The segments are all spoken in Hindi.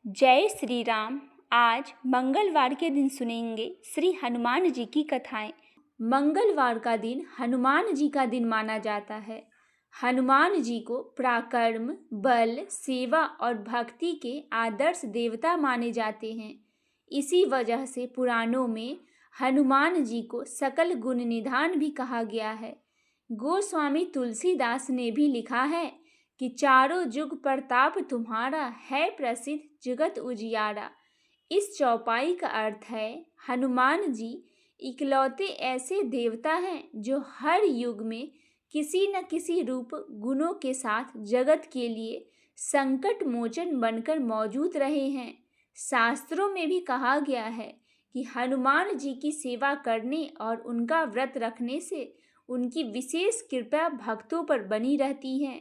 जय श्री राम। आज मंगलवार के दिन सुनेंगे श्री हनुमान जी की कथाएं। मंगलवार का दिन हनुमान जी का दिन माना जाता है। हनुमान जी को पराक्रम, बल, सेवा और भक्ति के आदर्श देवता माने जाते हैं। इसी वजह से पुराणों में हनुमान जी को सकल गुण निधान भी कहा गया है। गोस्वामी तुलसीदास ने भी लिखा है कि चारों जुग प्रताप तुम्हारा, है प्रसिद्ध जगत उजियारा। इस चौपाई का अर्थ है हनुमान जी इकलौते ऐसे देवता हैं जो हर युग में किसी न किसी रूप गुणों के साथ जगत के लिए संकट मोचन बनकर मौजूद रहे हैं। शास्त्रों में भी कहा गया है कि हनुमान जी की सेवा करने और उनका व्रत रखने से उनकी विशेष कृपा भक्तों पर बनी रहती है।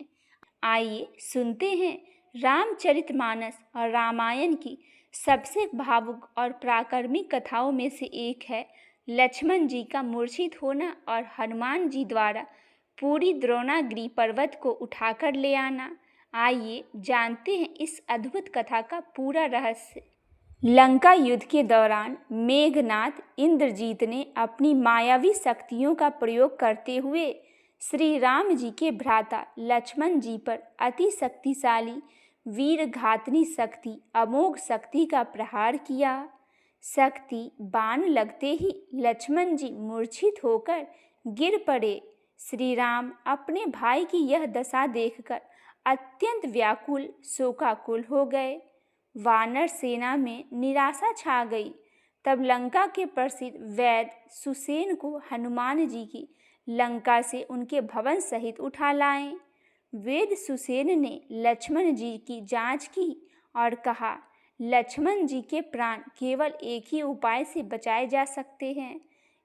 आइए सुनते हैं रामचरितमानस और रामायण की सबसे भावुक और प्राकर्मिक कथाओं में से एक है लक्ष्मण जी का मूर्छित होना और हनुमान जी द्वारा पूरी द्रोणागिरी पर्वत को उठाकर ले आना। आइए जानते हैं इस अद्भुत कथा का पूरा रहस्य। लंका युद्ध के दौरान मेघनाथ इंद्रजीत ने अपनी मायावी शक्तियों का प्रयोग करते हुए श्री राम जी के भ्राता लक्ष्मण जी पर अति शक्तिशाली वीर घातनी शक्ति अमोघ शक्ति का प्रहार किया। शक्ति बाण लगते ही लक्ष्मण जी मूर्छित होकर गिर पड़े। श्री राम अपने भाई की यह दशा देखकर अत्यंत व्याकुल शोकाकुल हो गए। वानर सेना में निराशा छा गई। तब लंका के प्रसिद्ध वैद्य सुसेन को हनुमान जी की लंका से उनके भवन सहित उठा लाए। वेद सुसेन ने लक्ष्मण जी की जांच की और कहा, लक्ष्मण जी के प्राण केवल एक ही उपाय से बचाए जा सकते हैं,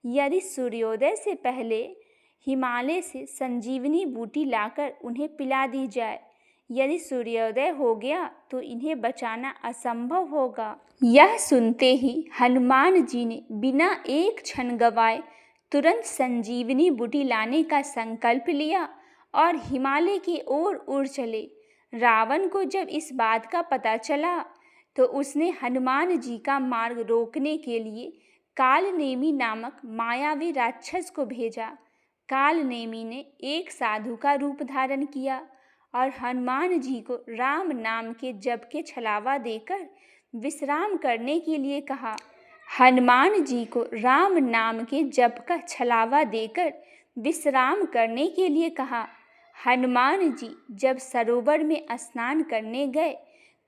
यदि सूर्योदय से पहले हिमालय से संजीवनी बूटी लाकर उन्हें पिला दी जाए। यदि सूर्योदय हो गया तो इन्हें बचाना असंभव होगा। यह सुनते ही हनुमान जी ने बिना एक क्षण गवाए तुरंत संजीवनी बूटी लाने का संकल्प लिया और हिमालय की ओर उड़ चले। रावण को जब इस बात का पता चला तो उसने हनुमान जी का मार्ग रोकने के लिए कालनेमी नामक मायावी राक्षस को भेजा। कालनेमी ने एक साधु का रूप धारण किया और हनुमान जी को राम नाम के जप के छलावा देकर विश्राम करने के लिए कहा। हनुमान जी को राम नाम के जप का छलावा देकर विश्राम करने के लिए कहा। हनुमान जी जब सरोवर में स्नान करने गए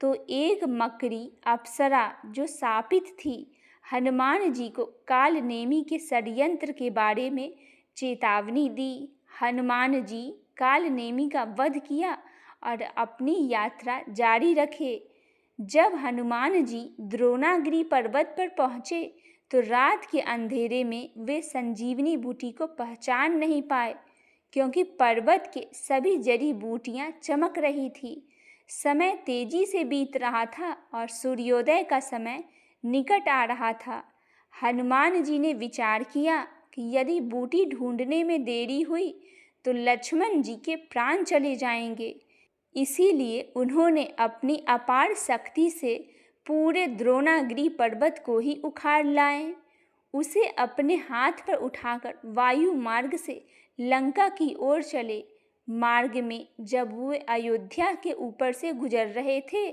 तो एक मकड़ी अप्सरा जो शापित थी, हनुमान जी को कालनेमी के षड्यंत्र के बारे में चेतावनी दी। हनुमान जी कालनेमी का वध किया और अपनी यात्रा जारी रखे। जब हनुमान जी द्रोणागिरी पर्वत पर पहुँचे तो रात के अंधेरे में वे संजीवनी बूटी को पहचान नहीं पाए, क्योंकि पर्वत के सभी जड़ी बूटियाँ चमक रही थी। समय तेजी से बीत रहा था और सूर्योदय का समय निकट आ रहा था। हनुमान जी ने विचार किया कि यदि बूटी ढूंढने में देरी हुई तो लक्ष्मण जी के प्राण चले जाएंगे। इसीलिए उन्होंने अपनी अपार शक्ति से पूरे द्रोणागिरी पर्वत को ही उखाड़ लाए। उसे अपने हाथ पर उठाकर वायु मार्ग से लंका की ओर चले। मार्ग में जब वे अयोध्या के ऊपर से गुजर रहे थे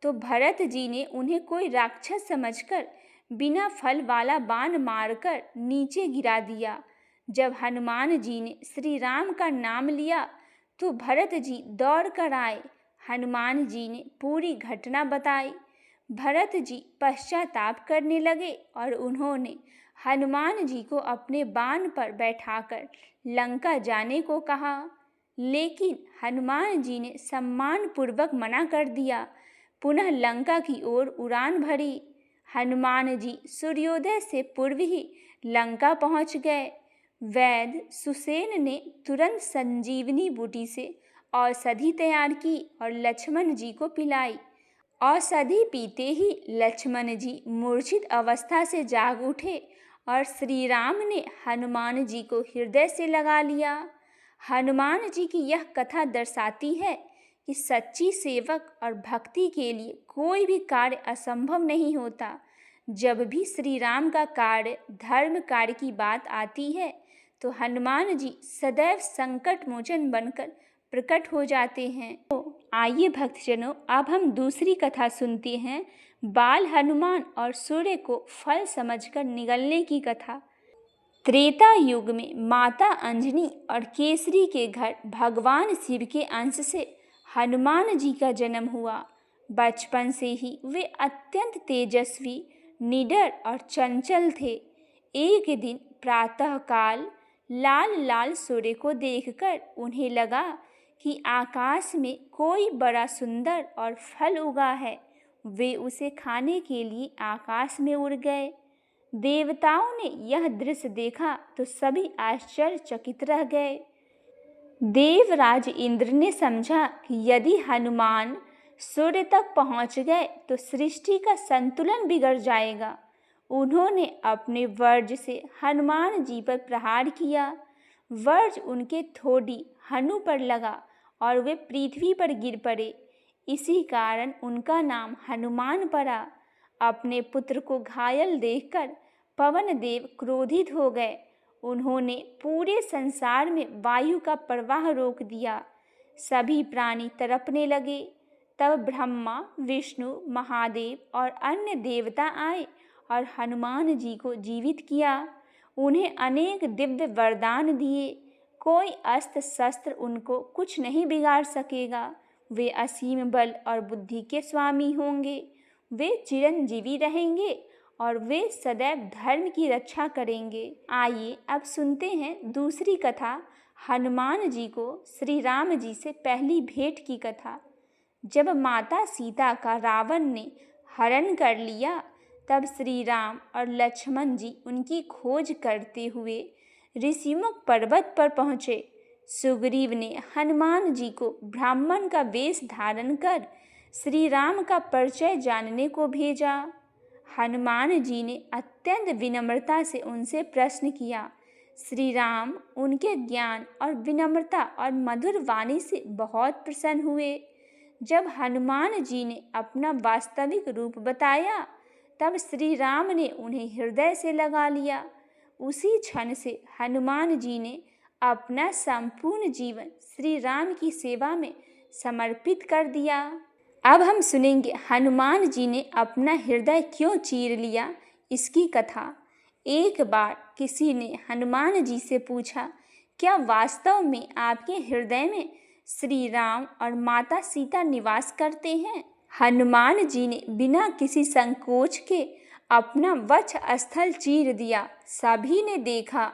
तो भरत जी ने उन्हें कोई राक्षस समझकर बिना फल वाला बाण मारकर नीचे गिरा दिया। जब हनुमान जी ने श्री राम का नाम लिया तो भरत जी दौड़ कर आए। हनुमान जी ने पूरी घटना बताई। भरत जी पश्चाताप करने लगे और उन्होंने हनुमान जी को अपने बाण पर बैठाकर लंका जाने को कहा, लेकिन हनुमान जी ने सम्मानपूर्वक मना कर दिया। पुनः लंका की ओर उड़ान भरी। हनुमान जी सूर्योदय से पूर्व ही लंका पहुंच गए। वैद्य सुसेन ने तुरंत संजीवनी बूटी से औषधि तैयार की और लक्ष्मण जी को पिलाई। औषधि पीते ही लक्ष्मण जी मूर्छित अवस्था से जाग उठे और श्री राम ने हनुमान जी को हृदय से लगा लिया। हनुमान जी की यह कथा दर्शाती है कि सच्ची सेवक और भक्ति के लिए कोई भी कार्य असंभव नहीं होता। जब भी श्री राम का कार्य धर्म कार्य की बात आती है तो हनुमान जी सदैव संकट मोचन बनकर प्रकट हो जाते हैं। तो आइए भक्तजनों, अब हम दूसरी कथा सुनते हैं, बाल हनुमान और सूर्य को फल समझकर निगलने की कथा। त्रेता युग में माता अंजनी और केसरी के घर भगवान शिव के अंश से हनुमान जी का जन्म हुआ। बचपन से ही वे अत्यंत तेजस्वी, निडर और चंचल थे। एक दिन प्रातःकाल लाल लाल सूर्य को देखकर उन्हें लगा कि आकाश में कोई बड़ा सुंदर और फल उगा है। वे उसे खाने के लिए आकाश में उड़ गए। देवताओं ने यह दृश्य देखा तो सभी आश्चर्यचकित रह गए। देवराज इंद्र ने समझा कि यदि हनुमान सूर्य तक पहुंच गए तो सृष्टि का संतुलन बिगड़ जाएगा। उन्होंने अपने वज्र से हनुमान जी पर प्रहार किया। वज्र उनके थोड़ी हनु पर लगा और वे पृथ्वी पर गिर पड़े। इसी कारण उनका नाम हनुमान पड़ा। अपने पुत्र को घायल देखकर पवन देव क्रोधित हो गए। उन्होंने पूरे संसार में वायु का प्रवाह रोक दिया। सभी प्राणी तड़पने लगे। तब ब्रह्मा, विष्णु, महादेव और अन्य देवता आए और हनुमान जी को जीवित किया। उन्हें अनेक दिव्य वरदान दिए। कोई अस्त्र शस्त्र उनको कुछ नहीं बिगाड़ सकेगा। वे असीम बल और बुद्धि के स्वामी होंगे। वे चिरंजीवी रहेंगे और वे सदैव धर्म की रक्षा करेंगे। आइए अब सुनते हैं दूसरी कथा, हनुमान जी को श्री राम जी से पहली भेंट की कथा। जब माता सीता का रावण ने हरण कर लिया तब श्री राम और लक्ष्मण जी उनकी खोज करते हुए ऋषिमुख पर्वत पर पहुँचे। सुग्रीव ने हनुमान जी को ब्राह्मण का वेश धारण कर श्री राम का परिचय जानने को भेजा। हनुमान जी ने अत्यंत विनम्रता से उनसे प्रश्न किया। श्री राम उनके ज्ञान और विनम्रता और मधुर वाणी से बहुत प्रसन्न हुए। जब हनुमान जी ने अपना वास्तविक रूप बताया तब श्री राम ने उन्हें हृदय से लगा लिया। उसी क्षण से हनुमान जी ने अपना संपूर्ण जीवन श्री राम की सेवा में समर्पित कर दिया। अब हम सुनेंगे हनुमान जी ने अपना हृदय क्यों चीर लिया, इसकी कथा। एक बार किसी ने हनुमान जी से पूछा, क्या वास्तव में आपके हृदय में श्री राम और माता सीता निवास करते हैं? हनुमान जी ने बिना किसी संकोच के अपना वक्ष स्थल चीर दिया। सभी ने देखा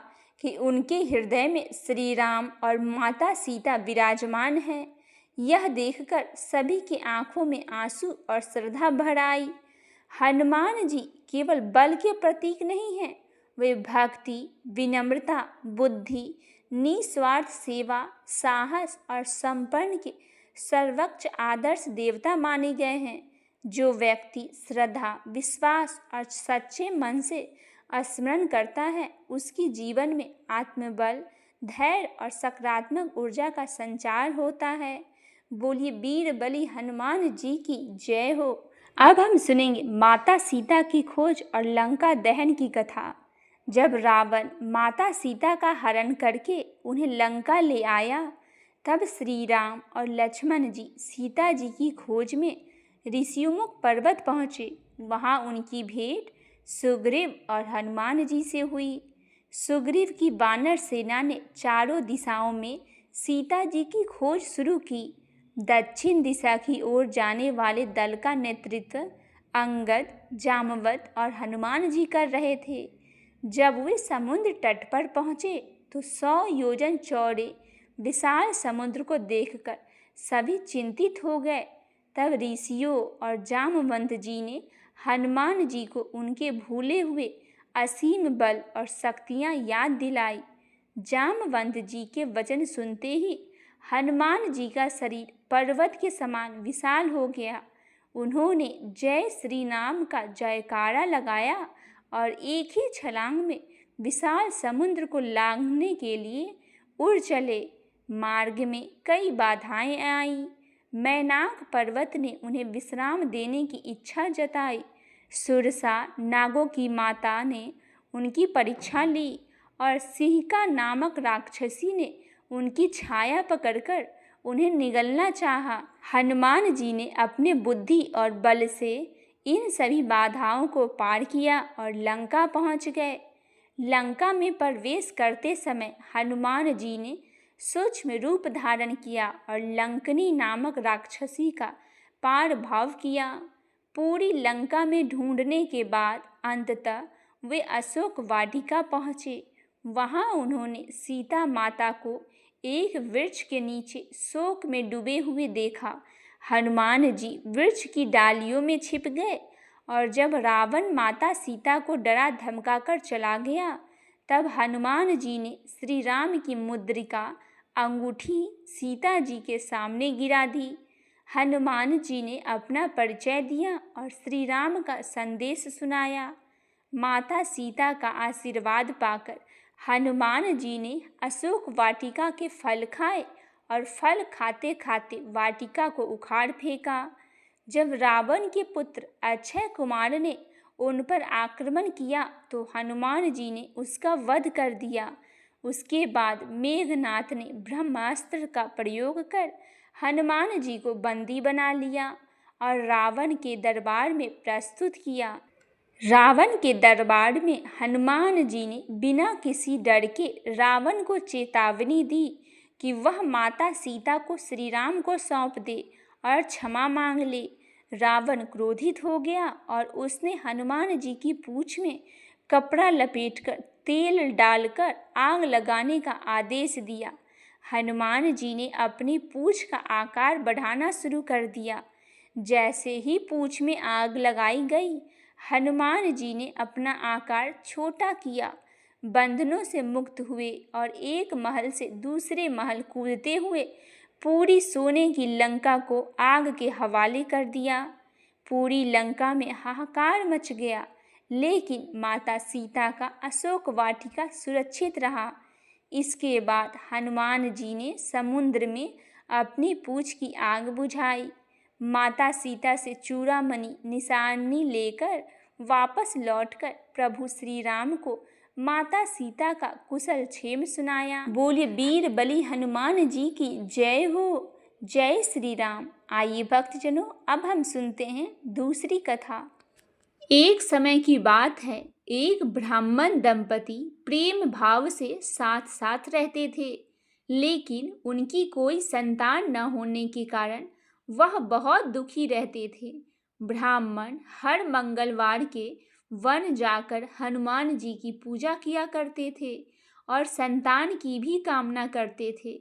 कि उनके हृदय में श्री राम और माता सीता विराजमान हैं। यह देखकर सभी की आंखों में आंसू और श्रद्धा भर आई। हनुमान जी केवल बल के प्रतीक नहीं हैं, वे भक्ति, विनम्रता, बुद्धि, निस्वार्थ सेवा, साहस और समर्पण के सर्वोच्च आदर्श देवता माने गए हैं। जो व्यक्ति श्रद्धा, विश्वास और सच्चे मन से स्मरण करता है, उसकी जीवन में आत्मबल, धैर्य और सकारात्मक ऊर्जा का संचार होता है। बोलिए वीर बलि हनुमान जी की जय हो। अब हम सुनेंगे माता सीता की खोज और लंका दहन की कथा। जब रावण माता सीता का हरण करके उन्हें लंका ले आया तब श्री राम और लक्ष्मण जी सीता जी की खोज में ऋषिमुख पर्वत पहुँचे। वहाँ उनकी भेंट सुग्रीव और हनुमान जी से हुई। सुग्रीव की वानर सेना ने चारों दिशाओं में सीता जी की खोज शुरू की। दक्षिण दिशा की ओर जाने वाले दल का नेतृत्व अंगद, जामवंत और हनुमान जी कर रहे थे। जब वे समुद्र तट पर पहुँचे तो 100 योजन चौड़े विशाल समुद्र को देखकर सभी चिंतित हो गए। तब ऋषियों और जामवंत जी ने हनुमान जी को उनके भूले हुए असीम बल और शक्तियाँ याद दिलाई। जामवंत जी के वचन सुनते ही हनुमान जी का शरीर पर्वत के समान विशाल हो गया। उन्होंने जय श्री राम का जयकारा लगाया और एक ही छलांग में विशाल समुद्र को लांघने के लिए उड़ चले। मार्ग में कई बाधाएं आईं। मैनाक पर्वत ने उन्हें विश्राम देने की इच्छा जताई। सुरसा नागों की माता ने उनकी परीक्षा ली और सिंहिका नामक राक्षसी ने उनकी छाया पकड़कर उन्हें निगलना चाहा। हनुमान जी ने अपने बुद्धि और बल से इन सभी बाधाओं को पार किया और लंका पहुंच गए। लंका में प्रवेश करते समय हनुमान जी ने सूक्ष्म रूप धारण किया और लंकनी नामक राक्षसी का पार भाव किया। पूरी लंका में ढूंढने के बाद अंततः वे अशोक वाटिका पहुँचे। वहाँ उन्होंने सीता माता को एक वृक्ष के नीचे शोक में डूबे हुए देखा। हनुमान जी वृक्ष की डालियों में छिप गए और जब रावण माता सीता को डरा धमकाकर चला गया, तब हनुमान जी ने श्री राम की मुद्रिका अंगूठी सीता जी के सामने गिरा दी। हनुमान जी ने अपना परिचय दिया और श्री राम का संदेश सुनाया। माता सीता का आशीर्वाद पाकर हनुमान जी ने अशोक वाटिका के फल खाए और फल खाते खाते वाटिका को उखाड़ फेंका। जब रावण के पुत्र अक्षय कुमार ने उन पर आक्रमण किया तो हनुमान जी ने उसका वध कर दिया। उसके बाद मेघनाथ ने ब्रह्मास्त्र का प्रयोग कर हनुमान जी को बंदी बना लिया और रावण के दरबार में प्रस्तुत किया। रावण के दरबार में हनुमान जी ने बिना किसी डर के रावण को चेतावनी दी कि वह माता सीता को श्री राम को सौंप दे और क्षमा मांग ले। रावण क्रोधित हो गया और उसने हनुमान जी की पूंछ में कपड़ा लपेटकर तेल डालकर आग लगाने का आदेश दिया। हनुमान जी ने अपनी पूंछ का आकार बढ़ाना शुरू कर दिया। जैसे ही पूंछ में आग लगाई गई, हनुमान जी ने अपना आकार छोटा किया, बंधनों से मुक्त हुए और एक महल से दूसरे महल कूदते हुए पूरी सोने की लंका को आग के हवाले कर दिया। पूरी लंका में हाहाकार मच गया, लेकिन माता सीता का अशोक वाटिका सुरक्षित रहा। इसके बाद हनुमान जी ने समुद्र में अपनी पूंछ की आग बुझाई। माता सीता से चूड़ामणि निशानी लेकर वापस लौटकर प्रभु श्री राम को माता सीता का कुशल क्षेम सुनाया। बोलिए वीर बलि हनुमान जी की जय हो। जय श्री राम। आइए भक्तजनों, अब हम सुनते हैं दूसरी कथा। एक समय की बात है, एक ब्राह्मण दंपति प्रेम भाव से साथ साथ रहते थे, लेकिन उनकी कोई संतान न होने के कारण वह बहुत दुखी रहते थे। ब्राह्मण हर मंगलवार के वन जाकर हनुमान जी की पूजा किया करते थे और संतान की भी कामना करते थे।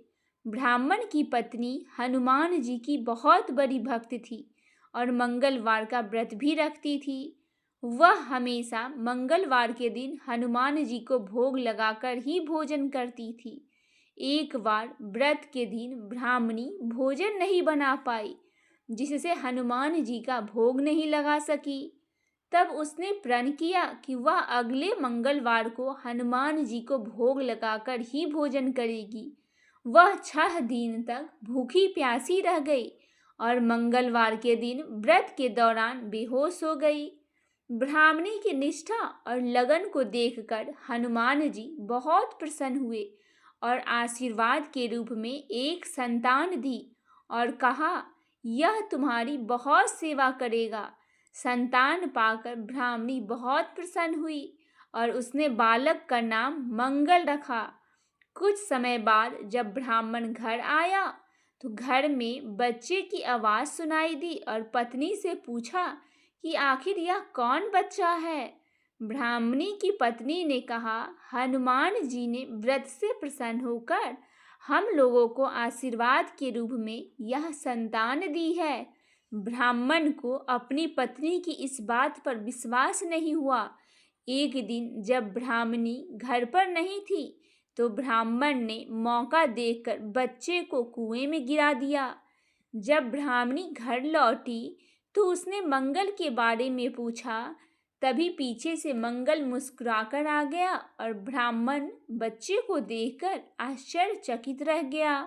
ब्राह्मण की पत्नी हनुमान जी की बहुत बड़ी भक्त थी और मंगलवार का व्रत भी रखती थी। वह हमेशा मंगलवार के दिन हनुमान जी को भोग लगाकर ही भोजन करती थी। एक बार व्रत के दिन ब्राह्मणी भोजन नहीं बना पाई, जिससे हनुमान जी का भोग नहीं लगा सकी। तब उसने प्रण किया कि वह अगले मंगलवार को हनुमान जी को भोग लगाकर ही भोजन करेगी। वह 6 दिन तक भूखी प्यासी रह गई और मंगलवार के दिन व्रत के दौरान बेहोश हो गई। ब्राह्मणी की निष्ठा और लगन को देखकर हनुमान जी बहुत प्रसन्न हुए और आशीर्वाद के रूप में एक संतान दी और कहा, यह तुम्हारी बहुत सेवा करेगा। संतान पाकर ब्राह्मणी बहुत प्रसन्न हुई और उसने बालक का नाम मंगल रखा। कुछ समय बाद जब ब्राह्मण घर आया तो घर में बच्चे की आवाज़ सुनाई दी और पत्नी से पूछा कि आखिर यह कौन बच्चा है। ब्राह्मणी की पत्नी ने कहा, हनुमान जी ने व्रत से प्रसन्न होकर हम लोगों को आशीर्वाद के रूप में यह संतान दी है। ब्राह्मण को अपनी पत्नी की इस बात पर विश्वास नहीं हुआ। एक दिन जब ब्राह्मणी घर पर नहीं थी तो ब्राह्मण ने मौका देखकर बच्चे को कुएं में गिरा दिया। जब ब्राह्मणी घर लौटी तो उसने मंगल के बारे में पूछा। तभी पीछे से मंगल मुस्कुराकर आ गया और ब्राह्मण बच्चे को देखकर आश्चर्यचकित रह गया।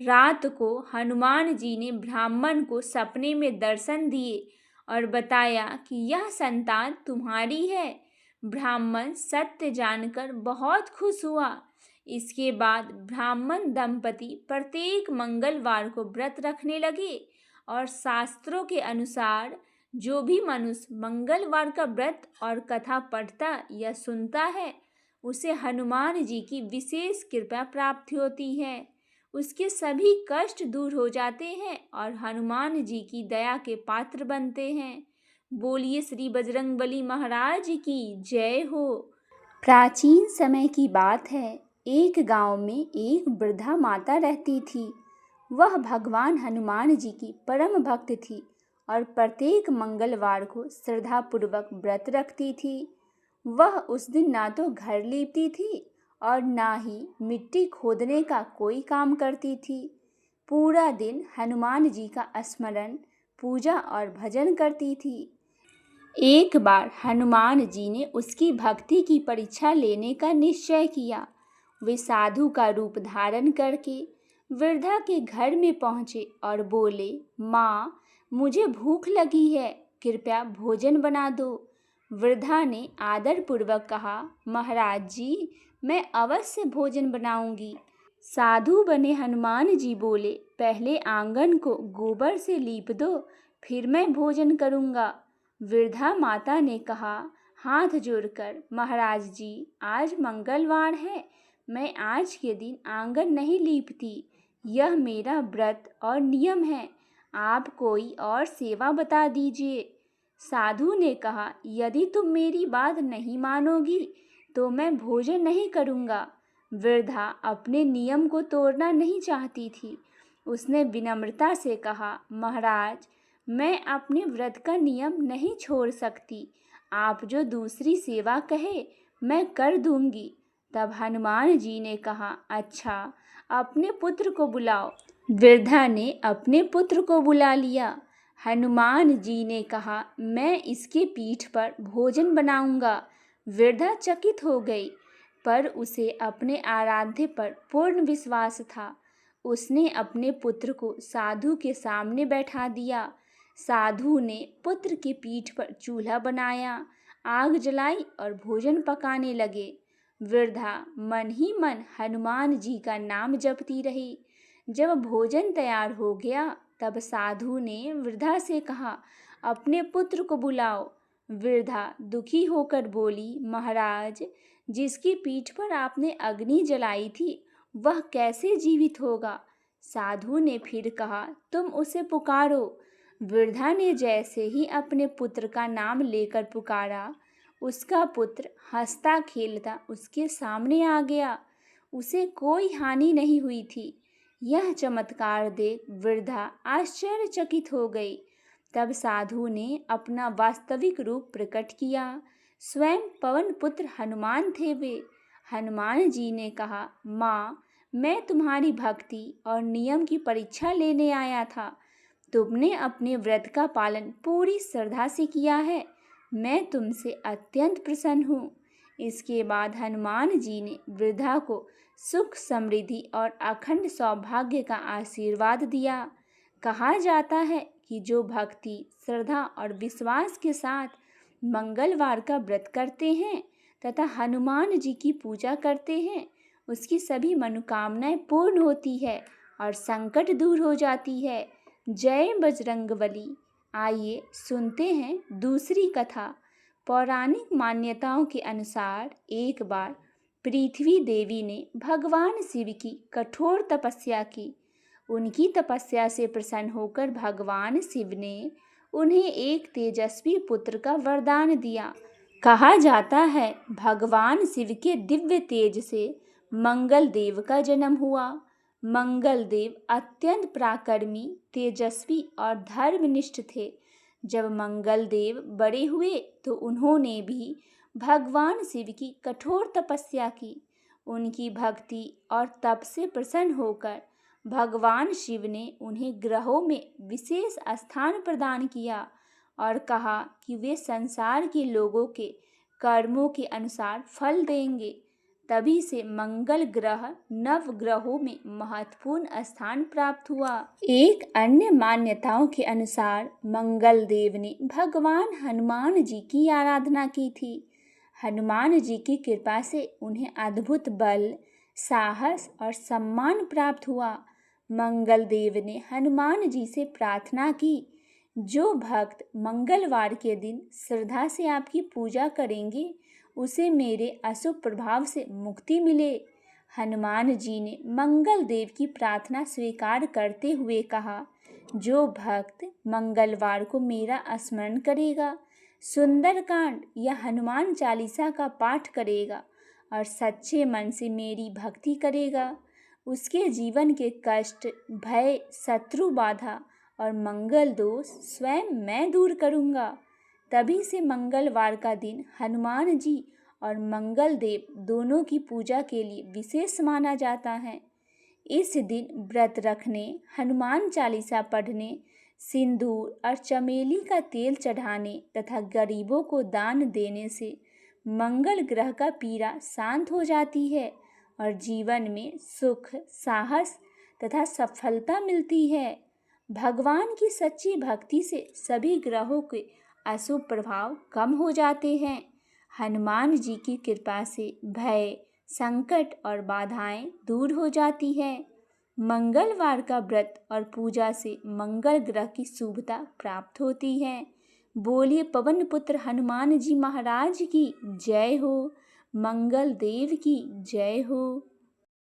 रात को हनुमान जी ने ब्राह्मण को सपने में दर्शन दिए और बताया कि यह संतान तुम्हारी है। ब्राह्मण सत्य जानकर बहुत खुश हुआ। इसके बाद ब्राह्मण दंपति प्रत्येक मंगलवार को व्रत रखने लगे और शास्त्रों के अनुसार जो भी मनुष्य मंगलवार का व्रत और कथा पढ़ता या सुनता है उसे हनुमान जी की विशेष कृपा प्राप्त होती है। उसके सभी कष्ट दूर हो जाते हैं और हनुमान जी की दया के पात्र बनते हैं। बोलिए श्री बजरंगबली महाराज की जय हो। प्राचीन समय की बात है। एक गांव में एक वृद्धा माता रहती थी। वह भगवान हनुमान जी की परम भक्त थी और प्रत्येक मंगलवार को श्रद्धापूर्वक व्रत रखती थी। वह उस दिन ना तो घर लीपती थी और ना ही मिट्टी खोदने का कोई काम करती थी। पूरा दिन हनुमान जी का स्मरण, पूजा और भजन करती थी। एक बार हनुमान जी ने उसकी भक्ति की परीक्षा लेने का निश्चय किया। वे साधु का रूप धारण करके वृद्धा के घर में पहुँचे और बोले, माँ, मुझे भूख लगी है, कृपया भोजन बना दो। वृद्धा ने आदरपूर्वक कहा, महाराज जी, मैं अवश्य भोजन बनाऊंगी। साधु बने हनुमान जी बोले, पहले आंगन को गोबर से लीप दो, फिर मैं भोजन करूंगा। वृद्धा माता ने कहा हाथ जोड़कर, महाराज जी, आज मंगलवार है, मैं आज के दिन आंगन नहीं लीपती। यह मेरा व्रत और नियम है। आप कोई और सेवा बता दीजिए। साधु ने कहा, यदि तुम मेरी बात नहीं मानोगी तो मैं भोजन नहीं करूँगा। वृद्धा अपने नियम को तोड़ना नहीं चाहती थी। उसने विनम्रता से कहा, महाराज, मैं अपने व्रत का नियम नहीं छोड़ सकती। आप जो दूसरी सेवा कहे मैं कर दूंगी। तब हनुमान जी ने कहा, अच्छा, अपने पुत्र को बुलाओ। वृद्धा ने अपने पुत्र को बुला लिया। हनुमान जी ने कहा, मैं इसके पीठ पर भोजन बनाऊंगा। वृद्धा चकित हो गई, पर उसे अपने आराध्य पर पूर्ण विश्वास था। उसने अपने पुत्र को साधु के सामने बैठा दिया। साधु ने पुत्र की पीठ पर चूल्हा बनाया, आग जलाई और भोजन पकाने लगे। वृद्धा मन ही मन हनुमान जी का नाम जपती रही। जब भोजन तैयार हो गया तब साधु ने वृद्धा से कहा, अपने पुत्र को बुलाओ। वृद्धा दुखी होकर बोली, महाराज, जिसकी पीठ पर आपने अग्नि जलाई थी वह कैसे जीवित होगा। साधु ने फिर कहा, तुम उसे पुकारो। वृद्धा ने जैसे ही अपने पुत्र का नाम लेकर पुकारा, उसका पुत्र हंसता खेलता उसके सामने आ गया। उसे कोई हानि नहीं हुई थी। यह चमत्कार देख वृद्धा आश्चर्यचकित हो गई। तब साधु ने अपना वास्तविक रूप प्रकट किया। स्वयं पवन पुत्र हनुमान थे वे। हनुमान जी ने कहा, माँ, मैं तुम्हारी भक्ति और नियम की परीक्षा लेने आया था। तुमने अपने व्रत का पालन पूरी श्रद्धा से किया है। मैं तुमसे अत्यंत प्रसन्न हूँ। इसके बाद हनुमान जी ने वृद्धा को सुख, समृद्धि और अखंड सौभाग्य का आशीर्वाद दिया। कहा जाता है कि जो भक्ति, श्रद्धा और विश्वास के साथ मंगलवार का व्रत करते हैं तथा हनुमान जी की पूजा करते हैं, उसकी सभी मनोकामनाएं पूर्ण होती है और संकट दूर हो जाती है। जय बजरंगबली। आइए सुनते हैं दूसरी कथा। पौराणिक मान्यताओं के अनुसार एक बार पृथ्वी देवी ने भगवान शिव की कठोर तपस्या की। उनकी तपस्या से प्रसन्न होकर भगवान शिव ने उन्हें एक तेजस्वी पुत्र का वरदान दिया। कहा जाता है भगवान शिव के दिव्य तेज से मंगल देव का जन्म हुआ। मंगल देव अत्यंत पराक्रमी, तेजस्वी और धर्मनिष्ठ थे। जब मंगल देव बड़े हुए तो उन्होंने भी भगवान शिव की कठोर तपस्या की। उनकी भक्ति और तप से प्रसन्न होकर भगवान शिव ने उन्हें ग्रहों में विशेष स्थान प्रदान किया और कहा कि वे संसार के लोगों के कर्मों के अनुसार फल देंगे। तभी से मंगल ग्रह नवग्रहों में महत्वपूर्ण स्थान प्राप्त हुआ। एक अन्य मान्यताओं के अनुसार मंगल देव ने भगवान हनुमान जी की आराधना की थी। हनुमान जी की कृपा से उन्हें अद्भुत बल, साहस और सम्मान प्राप्त हुआ। मंगल देव ने हनुमान जी से प्रार्थना की, जो भक्त मंगलवार के दिन श्रद्धा से आपकी पूजा करेंगे उसे मेरे अशुभ प्रभाव से मुक्ति मिले। हनुमान जी ने मंगल देव की प्रार्थना स्वीकार करते हुए कहा, जो भक्त मंगलवार को मेरा स्मरण करेगा, सुंदरकांड या हनुमान चालीसा का पाठ करेगा और सच्चे मन से मेरी भक्ति करेगा, उसके जीवन के कष्ट, भय, शत्रु बाधा और मंगल दोष स्वयं मैं दूर करूँगा। तभी से मंगलवार का दिन हनुमान जी और मंगल देव दोनों की पूजा के लिए विशेष माना जाता है। इस दिन व्रत रखने, हनुमान चालीसा पढ़ने, सिंदूर और चमेली का तेल चढ़ाने तथा गरीबों को दान देने से मंगल ग्रह का पीड़ा शांत हो जाती है और जीवन में सुख, साहस तथा सफलता मिलती है। भगवान की सच्ची भक्ति से सभी ग्रहों के अशुभ प्रभाव कम हो जाते हैं। हनुमान जी की कृपा से भय, संकट और बाधाएं दूर हो जाती हैं। मंगलवार का व्रत और पूजा से मंगल ग्रह की शुभता प्राप्त होती है। बोलिए पवन पुत्र हनुमान जी महाराज की जय हो। मंगल देव की जय हो।